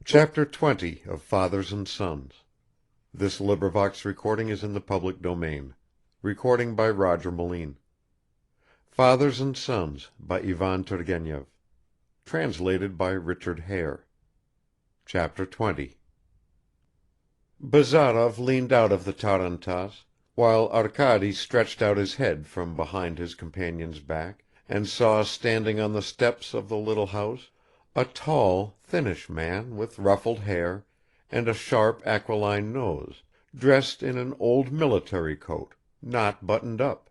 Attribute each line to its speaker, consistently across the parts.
Speaker 1: Chapter 20 of Fathers and Sons. This LibriVox is in the public domain. Recording by Roger Moline. Fathers and Sons by Ivan Turgenev. Translated by Richard Hare. Chapter 20. Bazarov leaned out of the tarantass, while Arkady stretched out his head from behind his companion's back, and saw standing on the steps of the little house a tall, thinnish man with ruffled hair and a sharp aquiline nose, dressed in an old military coat, not buttoned up.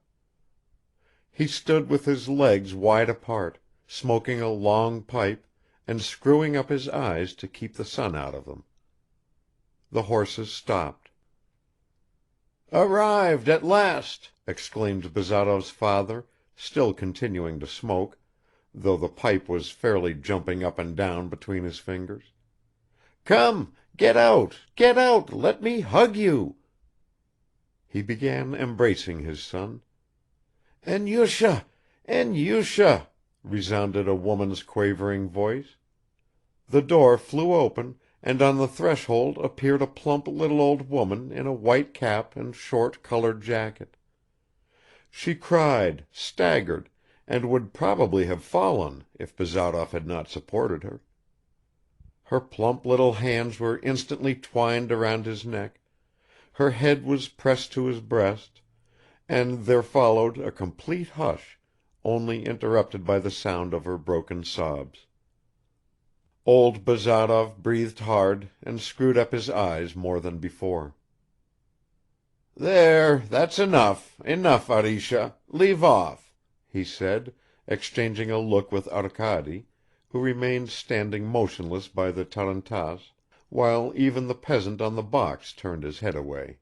Speaker 1: He stood with his legs wide apart, smoking a long pipe and screwing up his eyes to keep the sun out of them. The horses stopped. "Arrived at last!" exclaimed Bazarov's father, still continuing to smoke, though the pipe was fairly jumping up and down between his fingers. "Come, get out, let me hug you!" He began embracing his son. "Anyusha, Anyusha!" resounded a woman's quavering voice. The door flew open, and on the threshold appeared a plump little old woman in a white cap and short colored jacket. She cried, staggered, and would probably have fallen if Bazarov had not supported her. Her plump little hands were instantly twined around his neck, her head was pressed to his breast, and there followed a complete hush, only interrupted by the sound of her broken sobs. Old Bazarov breathed hard and screwed up his eyes more than before. "There, that's enough, Arisha, leave off," he said, exchanging a look with Arkady, who remained standing motionless by the tarantass, while even the peasant on the box turned his head away.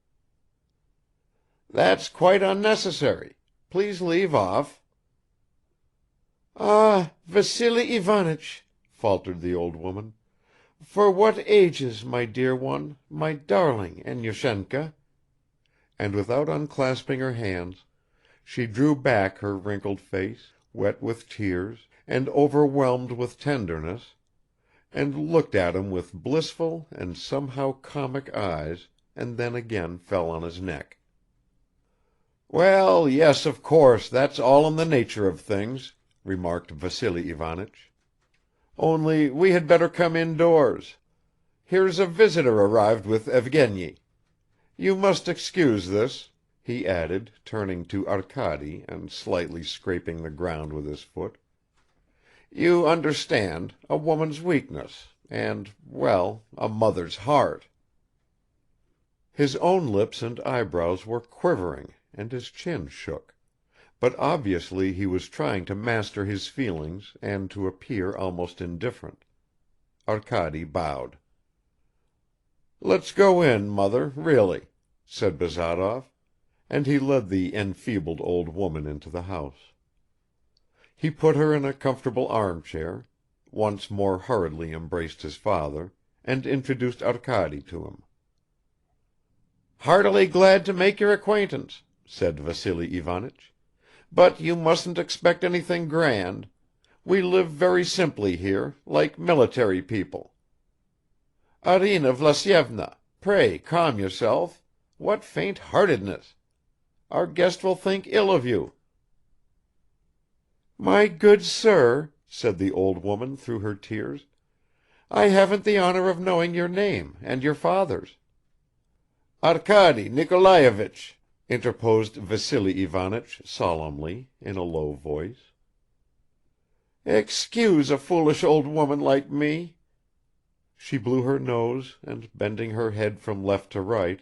Speaker 1: "That's quite unnecessary. Please leave off." "Ah, Vassily Ivanitch," faltered the old woman, "for what ages, my dear one, my darling Anyushenka?" And without unclasping her hands, she drew back her wrinkled face, wet with tears and overwhelmed with tenderness, and looked at him with blissful and somehow comic eyes, and then again fell on his neck. "Well, yes, of course, that's all in the nature of things," remarked Vassily Ivanitch. "Only we had better come indoors. Here's a visitor arrived with Evgeny. You must excuse this," he added, turning to Arkady and slightly scraping the ground with his foot. "You understand, a woman's weakness and, well, a mother's heart." His own lips and eyebrows were quivering and his chin shook, but obviously he was trying to master his feelings and to appear almost indifferent. Arkady bowed. "Let's go in, mother, really," said Bazarov, and he led the enfeebled old woman into the house. He put her in a comfortable armchair, once more hurriedly embraced his father, and introduced Arkady to him. "Heartily glad to make your acquaintance," said Vassily Ivanitch, "but you mustn't expect anything grand. We live very simply here, like military people. Arina Vlasyevna, pray calm yourself. What faint-heartedness! Our guest will think ill of you." "My good sir," said the old woman through her tears, "I haven't the honor of knowing your name and your father's." "Arkady Nikolaevich," interposed Vassily Ivanitch solemnly, in a low voice. "Excuse a foolish old woman like me." She blew her nose and, bending her head from left to right,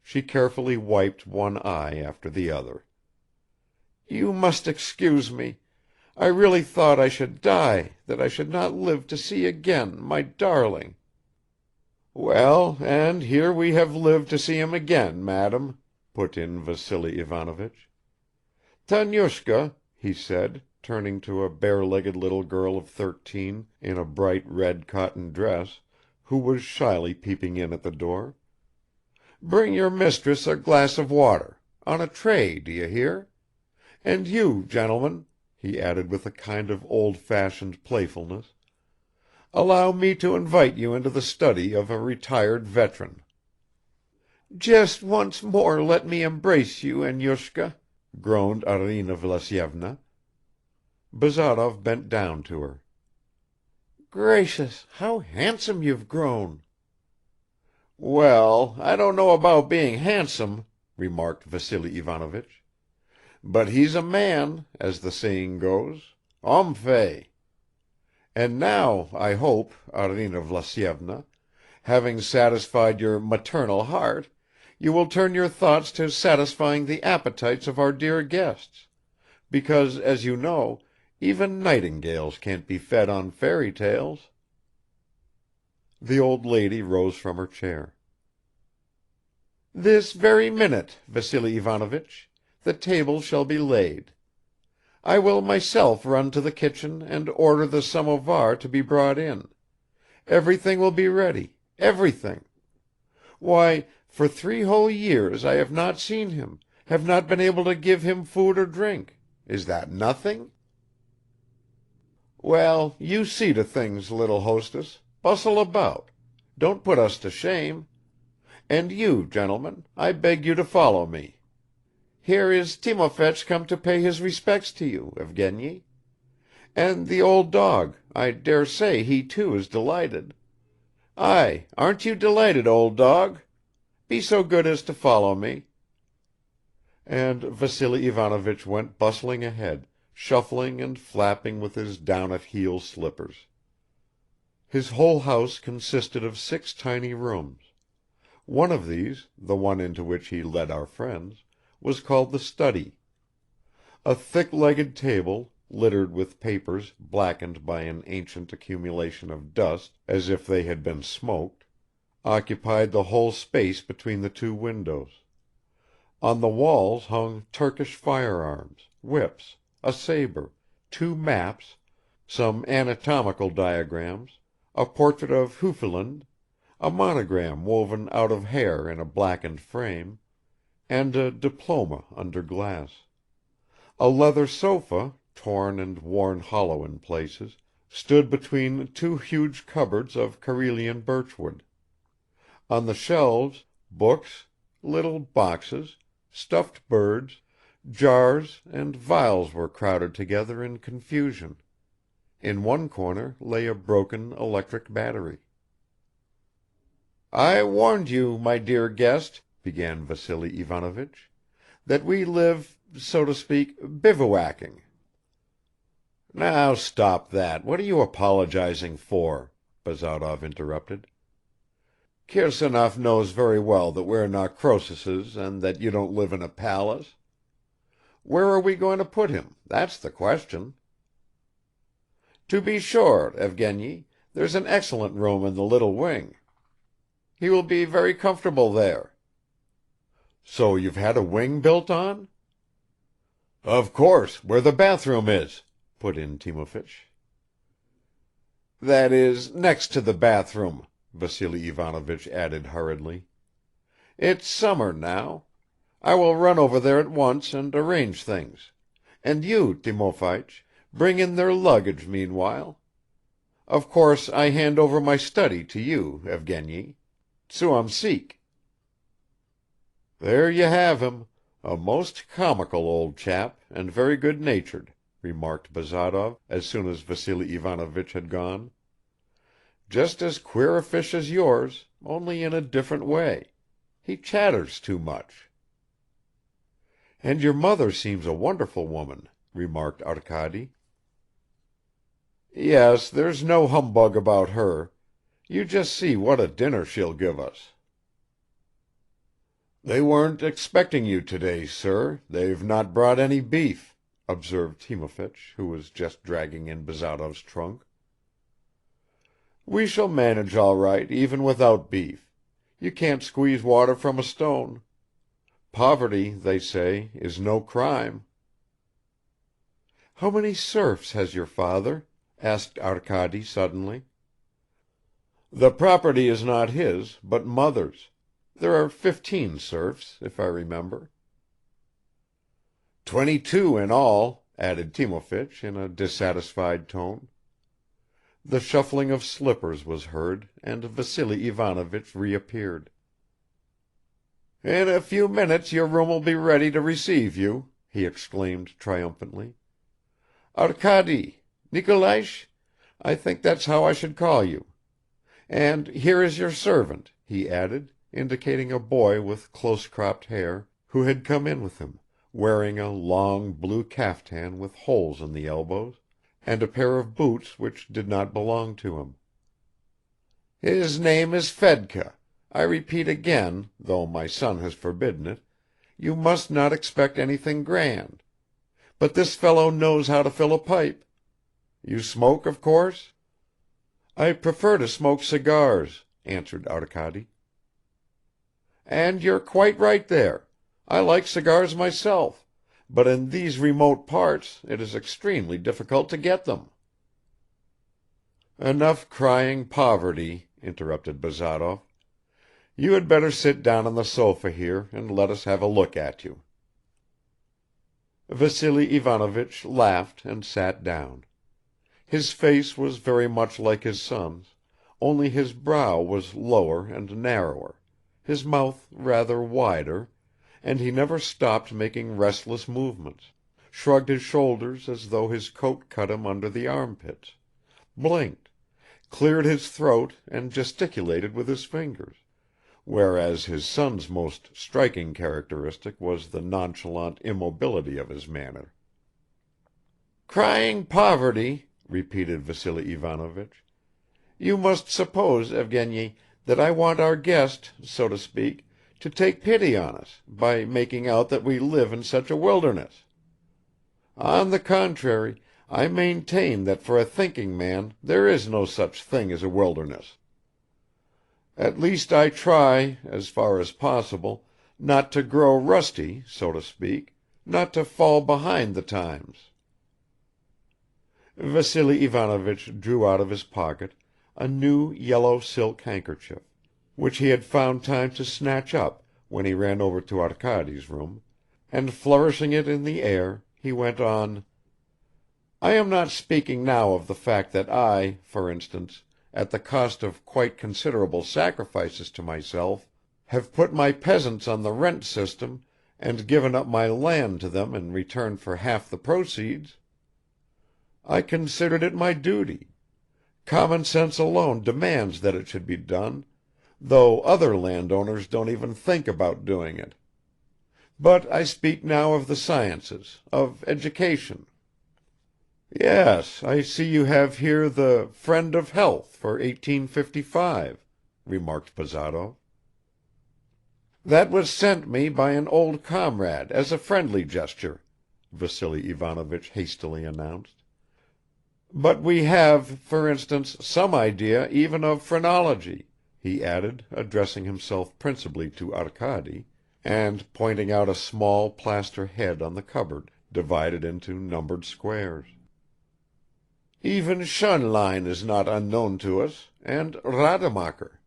Speaker 1: she carefully wiped one eye after the other. "You must excuse me. I really thought I should die, that I should not live to see again my darling." "Well, and here we have lived to see him again, madam," put in Vassily Ivanovich. "Tanyushka," he said, turning to a bare-legged little girl of 13 in a bright red cotton dress, who was shyly peeping in at the door, "bring your mistress a glass of water on a tray, do you hear? And you, gentlemen," he added with a kind of old‐fashioned playfulness, Allow me to invite you into the study of a retired veteran." "Just once more let me embrace you, Enyushka," groaned Arina Vlasyevna. Bazarov bent down to her. "Gracious, how handsome you've grown!" "Well, I don't know about being handsome," remarked Vassily Ivanovich, "but he's a man, as the saying goes, homme fait. And now, I hope, Arina Vlasyevna, having satisfied your maternal heart, you will turn your thoughts to satisfying the appetites of our dear guests, because, as you know, even nightingales can't be fed on fairy tales." The old lady rose from her chair. "This very minute, Vassily Ivanovich, the table shall be laid. I will myself run to the kitchen and order the samovar to be brought in. Everything will be ready, everything. Why, for 3 whole years I have not seen him, have not been able to give him food or drink. Is that nothing?" "Well, you see to things, little hostess. Bustle about. Don't put us to shame. And you, gentlemen, I beg you to follow me. Here is Timofeich come to pay his respects to you, Evgeny. And the old dog, I dare say he too is delighted. Aye, aren't you delighted, old dog? Be so good as to follow me." And Vassily Ivanovich went bustling ahead, shuffling and flapping with his down-at-heel slippers. His whole house consisted of 6 tiny rooms. One of these, the one into which he led our friends, was called the study. A thick-legged table, littered with papers blackened by an ancient accumulation of dust as if they had been smoked, occupied the whole space between the 2 windows. On the walls hung Turkish firearms, whips, a saber, 2 maps, some anatomical diagrams, a portrait of Hufeland, a monogram woven out of hair in a blackened frame, and a diploma under glass. A leather sofa, torn and worn hollow in places, stood between 2 huge cupboards of Karelian birchwood. On the shelves, books, little boxes, stuffed birds, jars and vials were crowded together in confusion. In one corner lay a broken electric battery. "I warned you, my dear guest," began Vassily Ivanovich, "that we live, so to speak, bivouacking." "Now stop that, what are you apologizing for?" Bazarov interrupted. "Kirsanov knows very well that we're not Croesuses and that you don't live in a palace. Where are we going to put him? That's the question." "To be sure, Evgeny, there's an excellent room in the little wing. He will be very comfortable there." "So you've had a wing built on?" "Of course, where the bathroom is," put in Timofeich. "That is, next to the bathroom," Vassily Ivanovich added hurriedly. "It's summer now. I will run over there at once and arrange things. And you, Timofeich, bring in their luggage meanwhile. Of course I hand over my study to you, Evgeny. Tsuamsik." "There you have him, a most comical old chap and very good-natured," remarked Bazarov as soon as Vassily Ivanovich had gone. "Just as queer a fish as yours, only in a different way. He chatters too much." "And your mother seems a wonderful woman," remarked Arkady. "Yes, there's no humbug about her. You just see what a dinner she'll give us." "They weren't expecting you today, sir, they've not brought any beef," observed Timofeich, who was just dragging in Bazarov's trunk. "We shall manage all right even without beef. You can't squeeze water from a stone. Poverty, they say, is no crime." "How many serfs has your father?" asked Arkady suddenly. "The property is not his, but mother's. There are 15 serfs, if I remember." "22 in all," added Timofeich in a dissatisfied tone. The shuffling of slippers was heard, and Vassily Ivanovich reappeared. "In a few minutes your room will be ready to receive you," he exclaimed triumphantly. "Arkady, Nikolaich, I think that's how I should call you. And here is your servant," he added, indicating a boy with close-cropped hair, who had come in with him, wearing a long blue caftan with holes in the elbows, and a pair of boots which did not belong to him. "His name is Fedka. I repeat again, though my son has forbidden it, you must not expect anything grand. But this fellow knows how to fill a pipe. You smoke, of course?" "I prefer to smoke cigars," answered Arkady. "And you're quite right there. I like cigars myself, but in these remote parts it is extremely difficult to get them." "Enough crying poverty," interrupted Bazarov. "You had better sit down on the sofa here and let us have a look at you." Vassily Ivanovich laughed and sat down. His face was very much like his son's, only his brow was lower and narrower, his mouth rather wider, and he never stopped making restless movements, shrugged his shoulders as though his coat cut him under the armpits, blinked, cleared his throat and gesticulated with his fingers, whereas his son's most striking characteristic was the nonchalant immobility of his manner. "Crying poverty," repeated Vassily Ivanovich. "You must suppose, Evgeny, that I want our guest, so to speak, to take pity on us, by making out that we live in such a wilderness. On the contrary, I maintain that for a thinking man there is no such thing as a wilderness. At least I try, as far as possible, not to grow rusty, so to speak, not to fall behind the times." Vassily Ivanovich drew out of his pocket a new yellow silk handkerchief, which he had found time to snatch up when he ran over to Arkady's room, and flourishing it in the air, he went on: "I am not speaking now of the fact that I, for instance, at the cost of quite considerable sacrifices to myself, have put my peasants on the rent system and given up my land to them in return for half the proceeds. I considered it my duty. Common sense alone demands that it should be done, though other landowners don't even think about doing it. But I speak now of the sciences, of education." "Yes, I see you have here the Friend of Health for 1855," remarked Bazarov. "That was sent me by an old comrade as a friendly gesture," Vassily Ivanovich hastily announced. "But we have, for instance, some idea even of phrenology," he added, addressing himself principally to Arkady, and pointing out a small plaster head on the cupboard, divided into numbered squares. "Even Schönlein is not unknown to us, and Rademacher."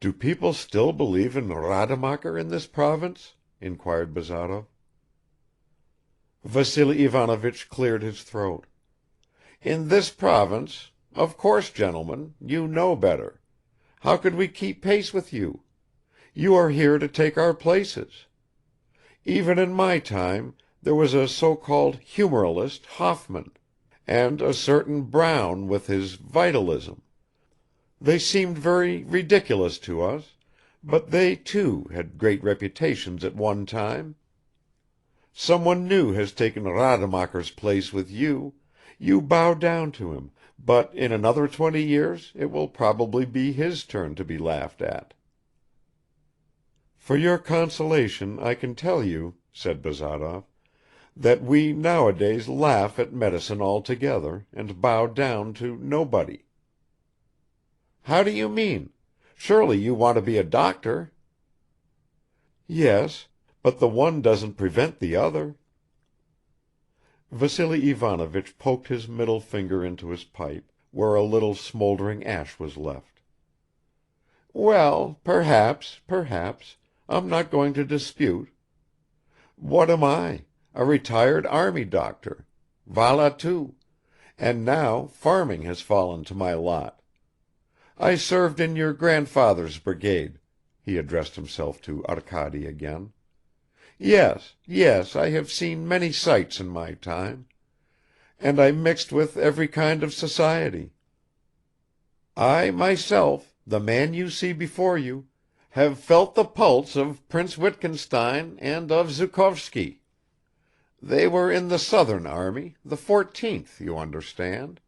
Speaker 1: "Do people still believe in Rademacher in this province?" inquired Bazarov. Vassily Ivanovich cleared his throat. "In this province? Of course, gentlemen, you know better. How could we keep pace with you? You are here to take our places. Even in my time there was a so-called humoralist Hoffman, and a certain Brown with his vitalism. They seemed very ridiculous to us, but they, too, had great reputations at one time. Someone new has taken Rademacher's place with you, you bow down to him, but in another 20 years it will probably be his turn to be laughed at." "For your consolation I can tell you," said Bazarov, "that we nowadays laugh at medicine altogether and bow down to nobody." "How do you mean? Surely you want to be a doctor?" "Yes, but the one doesn't prevent the other." Vassily Ivanovich poked his middle finger into his pipe, where a little smoldering ash was left. "Well, perhaps, perhaps. I'm not going to dispute. What am I? A retired army doctor. Voilà tout. And now farming has fallen to my lot. I served in your grandfather's brigade," he addressed himself to Arkady again. "Yes, yes, I have seen many sights in my time. And I mixed with every kind of society. I myself, the man you see before you, have felt the pulse of Prince Wittgenstein and of Zhukovsky. They were in the Southern Army, the 14th, you understand."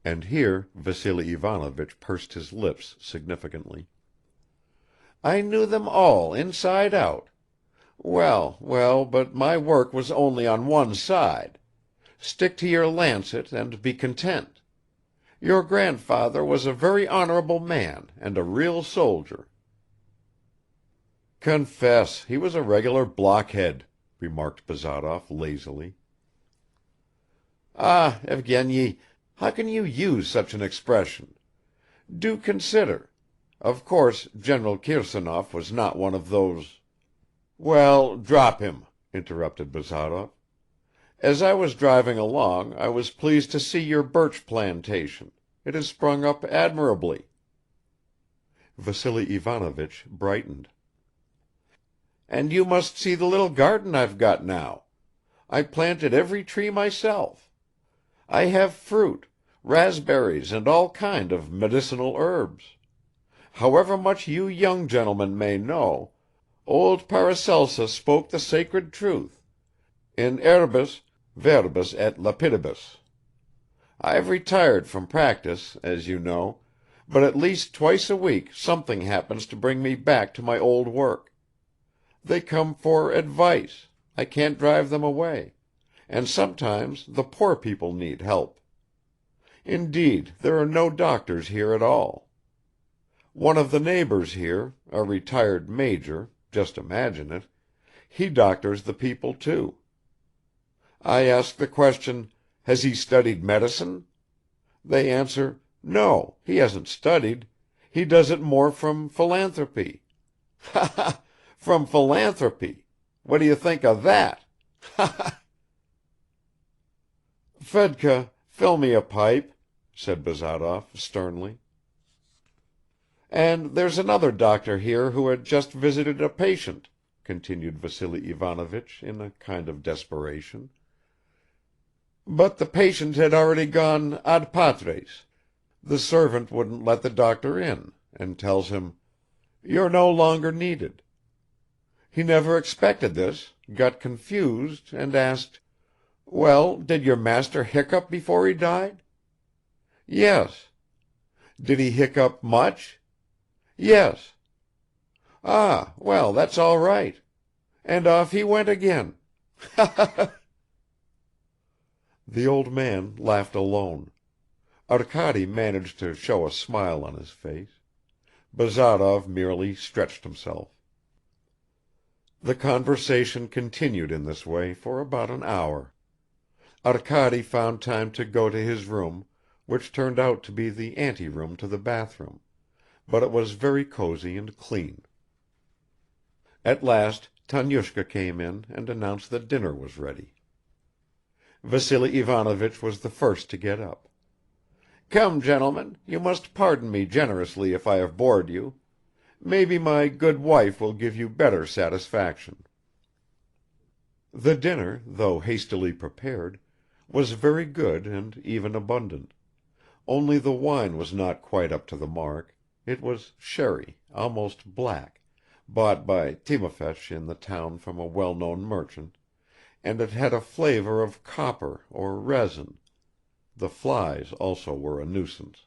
Speaker 1: And here Vassily Ivanovich pursed his lips significantly. "I knew them all inside out. Well, well, but my work was only on one side. Stick to your lancet and be content. Your grandfather was a very honorable man and a real soldier." "Confess, he was a regular blockhead," remarked Bazarov lazily. "Ah, Evgeny, how can you use such an expression? Do consider. Of course, General Kirsanov was not one of those—" "Well, drop him," interrupted Bazarov. "As I was driving along I was pleased to see your birch plantation. It has sprung up admirably." Vassily Ivanovich brightened. "And you must see the little garden I've got now. I planted every tree myself. I have fruit, raspberries and all kind of medicinal herbs. However much you young gentlemen may know, old Paracelsus spoke the sacred truth, in herbis, verbis et lapidibus. I've retired from practice, as you know, but at least twice a week something happens to bring me back to my old work. They come for advice, I can't drive them away, and sometimes the poor people need help. Indeed, there are no doctors here at all. One of the neighbors here, a retired major, just imagine it, he doctors the people too. I ask the question, 'Has he studied medicine?' They answer, 'No, he hasn't studied, he does it more from philanthropy.' Ha ha! From philanthropy! What do you think of that? Ha ha!" "Fedka, fill me a pipe," said Bazarov sternly. "And there's another doctor here who had just visited a patient," continued Vassily Ivanovich in a kind of desperation. "But the patient had already gone ad patres. The servant wouldn't let the doctor in, and tells him, 'You're no longer needed.' He never expected this, got confused and asked, 'Well, did your master hiccup before he died?' 'Yes.' 'Did he hiccup much?' 'Yes.' 'Ah, well, that's all right.' And off he went again. Ha ha ha!" The old man laughed alone. Arkady managed to show a smile on his face. Bazarov merely stretched himself. The conversation continued in this way for about an hour. Arkady found time to go to his room, which turned out to be the anteroom to the bathroom, but it was very cozy and clean. At last Tanyushka came in and announced that dinner was ready. Vassily Ivanovich was the first to get up. "Come, gentlemen, you must pardon me generously if I have bored you. Maybe my good wife will give you better satisfaction." The dinner, though hastily prepared, was very good and even abundant; only the wine was not quite up to the mark, it was sherry, almost black, bought by Timofeich in the town from a well-known merchant, and it had a flavor of copper or resin; the flies also were a nuisance.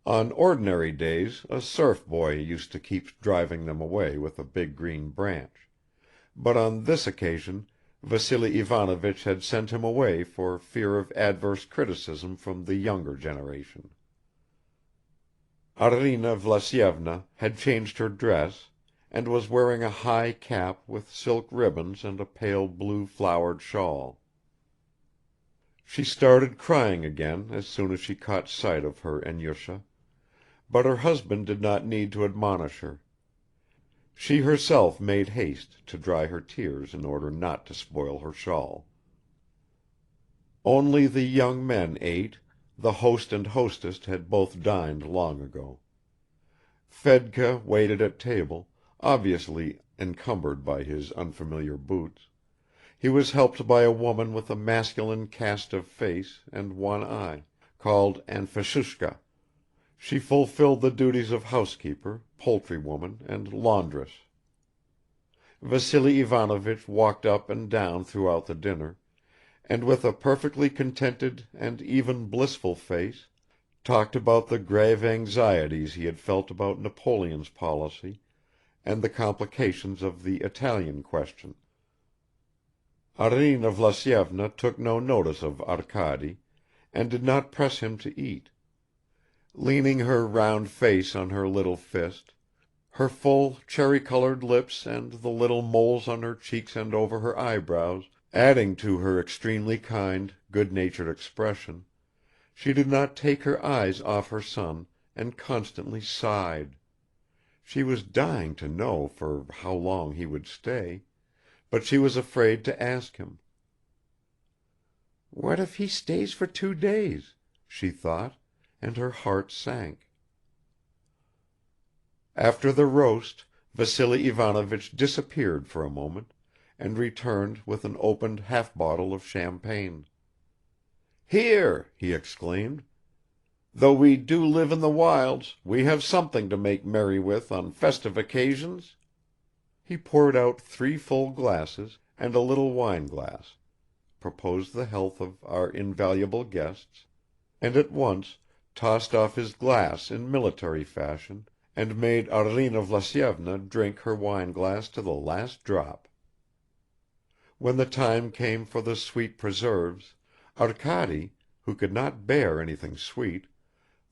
Speaker 1: On ordinary days a serf boy used to keep driving them away with a big green branch, but on this occasion Vassily Ivanovich had sent him away for fear of adverse criticism from the younger generation. Arina Vlasyevna had changed her dress, and was wearing a high cap with silk ribbons and a pale blue flowered shawl. She started crying again as soon as she caught sight of her Enyusha, but her husband did not need to admonish her. She herself made haste to dry her tears in order not to spoil her shawl. Only the young men ate, the host and hostess had both dined long ago. Fedka waited at table, obviously encumbered by his unfamiliar boots; he was helped by a woman with a masculine cast of face and one eye, called Anfisushka. She fulfilled the duties of housekeeper, poultry woman and laundress. Vassily Ivanovich walked up and down throughout the dinner, and with a perfectly contented and even blissful face talked about the grave anxieties he had felt about Napoleon's policy and the complications of the Italian question. Arina Vlasyevna took no notice of Arkady and did not press him to eat. Leaning her round face on her little fist, her full cherry-colored lips and the little moles on her cheeks and over her eyebrows adding to her extremely kind, good-natured expression, she did not take her eyes off her son and constantly sighed. She was dying to know for how long he would stay, but she was afraid to ask him. "What if he stays for 2 days?" she thought, and her heart sank. After the roast, Vassily Ivanovich disappeared for a moment and returned with an opened half-bottle of champagne. "Here," he exclaimed, "though we do live in the wilds, we have something to make merry with on festive occasions." He poured out 3 full glasses and a little wine-glass, proposed the health of our invaluable guests, and at once tossed off his glass in military fashion and made Arina Vlasyevna drink her wine-glass to the last drop. When the time came for the sweet preserves, Arkady, who could not bear anything sweet,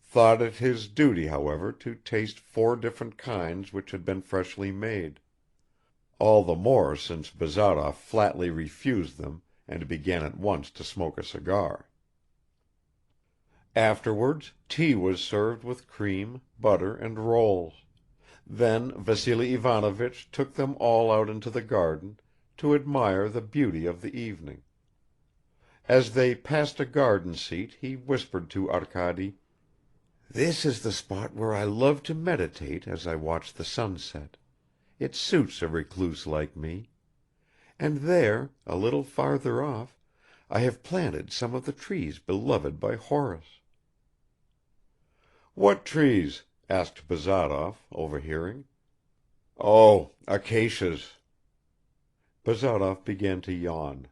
Speaker 1: thought it his duty, however, to taste 4 different kinds which had been freshly made, all the more since Bazarov flatly refused them and began at once to smoke a cigar. Afterwards tea was served with cream, butter and rolls; then Vassily Ivanovich took them all out into the garden to admire the beauty of the evening. As they passed a garden seat he whispered to Arkady, "This is the spot where I love to meditate as I watch the sunset. It suits a recluse like me. And there, a little farther off, I have planted some of the trees beloved by Horace." "What trees?" asked Bazarov, overhearing. "Oh, acacias." Bazarov began to yawn.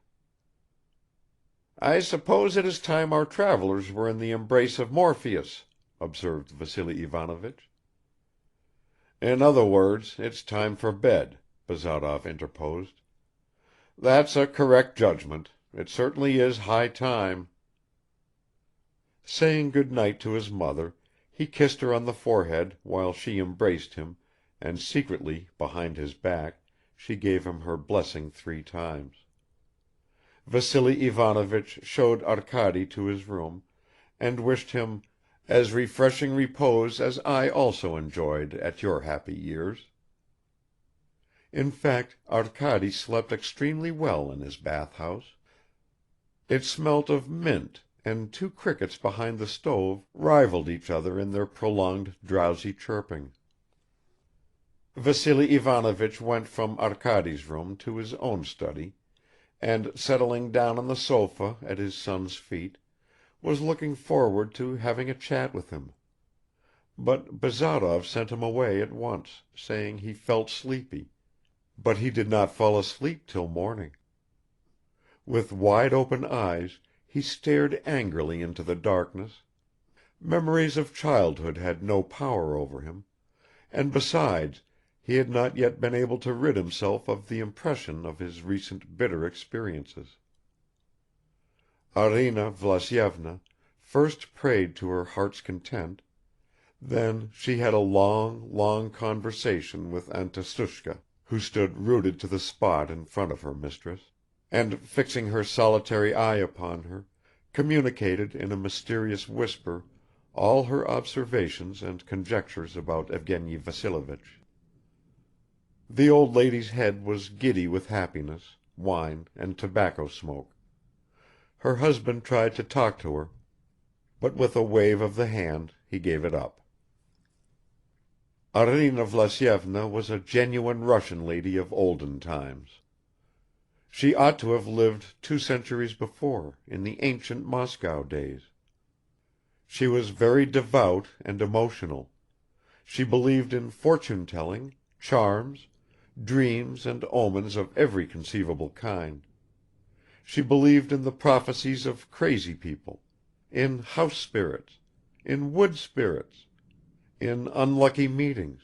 Speaker 1: "I suppose it is time our travelers were in the embrace of Morpheus," observed Vassily Ivanovich. "In other words, it's time for bed," Bazarov interposed. "That's a correct judgment. It certainly is high time." Saying good night to his mother, he kissed her on the forehead while she embraced him and secretly behind his back she gave him her blessing 3 times. Vassily Ivanovich showed Arkady to his room and wished him "as refreshing repose as I also enjoyed at your happy years." In fact, Arkady slept extremely well in his bath-house. It smelt of mint, and 2 crickets behind the stove rivaled each other in their prolonged drowsy chirping. Vassily Ivanovich went from Arkady's room to his own study, and settling down on the sofa at his son's feet, was looking forward to having a chat with him. But Bazarov sent him away at once, saying he felt sleepy, but he did not fall asleep till morning. With wide open eyes he stared angrily into the darkness. Memories of childhood had no power over him, and besides he had not yet been able to rid himself of the impression of his recent bitter experiences. Arina Vlasyevna first prayed to her heart's content, then she had a long, long conversation with Anfisushka, who stood rooted to the spot in front of her mistress, and fixing her solitary eye upon her, communicated in a mysterious whisper all her observations and conjectures about Evgeny Vassilovich. The old lady's head was giddy with happiness, wine and tobacco smoke. Her husband tried to talk to her, but with a wave of the hand he gave it up. Arina Vlasyevna was a genuine Russian lady of olden times. She ought to have lived 2 centuries before, in the ancient Moscow days. She was very devout and emotional. She believed in fortune-telling, charms, dreams and omens of every conceivable kind. She believed in the prophecies of crazy people, in house spirits, in wood spirits, in unlucky meetings,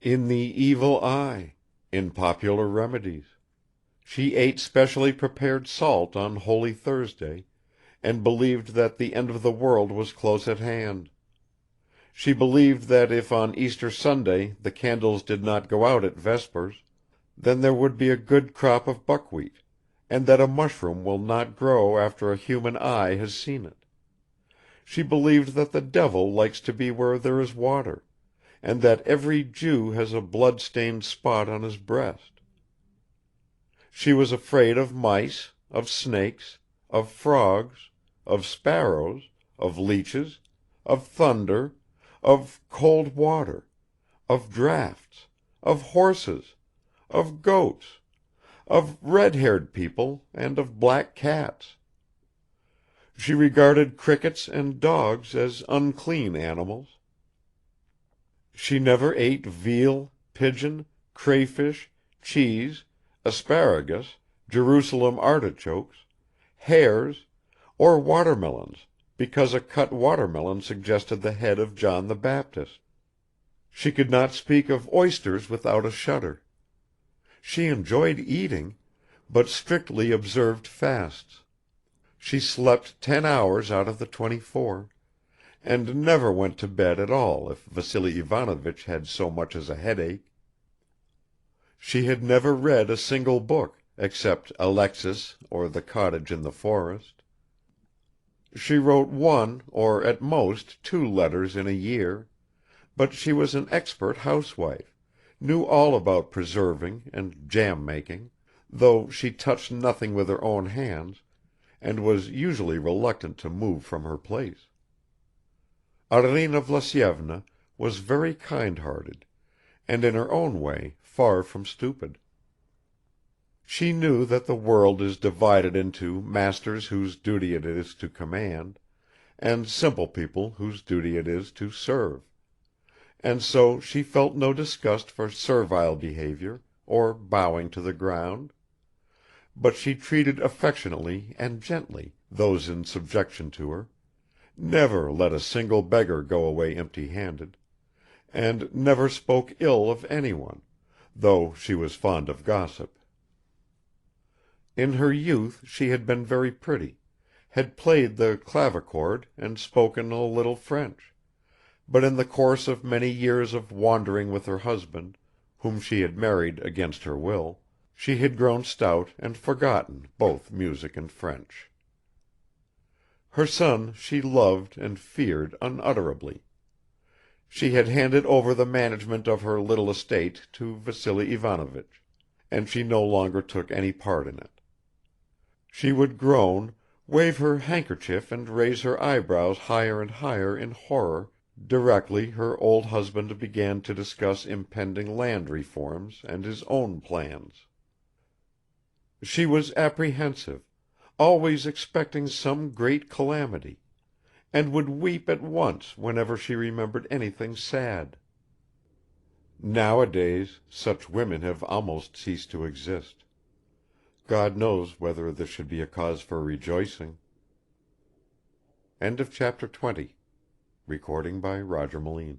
Speaker 1: in the evil eye, in popular remedies. She ate specially prepared salt on Holy Thursday, and believed that the end of the world was close at hand. She believed that if on Easter Sunday the candles did not go out at vespers, then there would be a good crop of buckwheat, and that a mushroom will not grow after a human eye has seen it. She believed that the devil likes to be where there is water, and that every Jew has a blood-stained spot on his breast. She was afraid of mice, of snakes, of frogs, of sparrows, of leeches, of thunder, of cold water, of draughts, of horses, of goats, of red-haired people and of black cats. She regarded crickets and dogs as unclean animals. She never ate veal, pigeon, crayfish, cheese, asparagus, Jerusalem artichokes, hares, or watermelons, because a cut watermelon suggested the head of John the Baptist. She could not speak of oysters without a shudder. She enjoyed eating, but strictly observed fasts. She slept 10 hours out of the 24, and never went to bed at all if Vassily Ivanovich had so much as a headache. She had never read a single book, except Alexis or The Cottage in the Forest. She wrote 1 or at most 2 letters in a year, but she was an expert housewife, knew all about preserving and jam-making, though she touched nothing with her own hands, and was usually reluctant to move from her place. Arina Vlasyevna was very kind-hearted, and in her own way far from stupid. She knew that the world is divided into masters whose duty it is to command, and simple people whose duty it is to serve, and so she felt no disgust for servile behavior or bowing to the ground, but she treated affectionately and gently those in subjection to her, never let a single beggar go away empty-handed, and never spoke ill of anyone, though she was fond of gossip. In her youth she had been very pretty, had played the clavichord and spoken a little French, but in the course of many years of wandering with her husband, whom she had married against her will, she had grown stout and forgotten both music and French. Her son she loved and feared unutterably. She had handed over the management of her little estate to Vassily Ivanovich, and she no longer took any part in it. She would groan, wave her handkerchief and raise her eyebrows higher and higher in horror directly her old husband began to discuss impending land reforms and his own plans. She was apprehensive, always expecting some great calamity, and would weep at once whenever she remembered anything sad. Nowadays such women have almost ceased to exist. God knows whether this should be a cause for rejoicing. End of chapter 20. Recording by Roger Moline.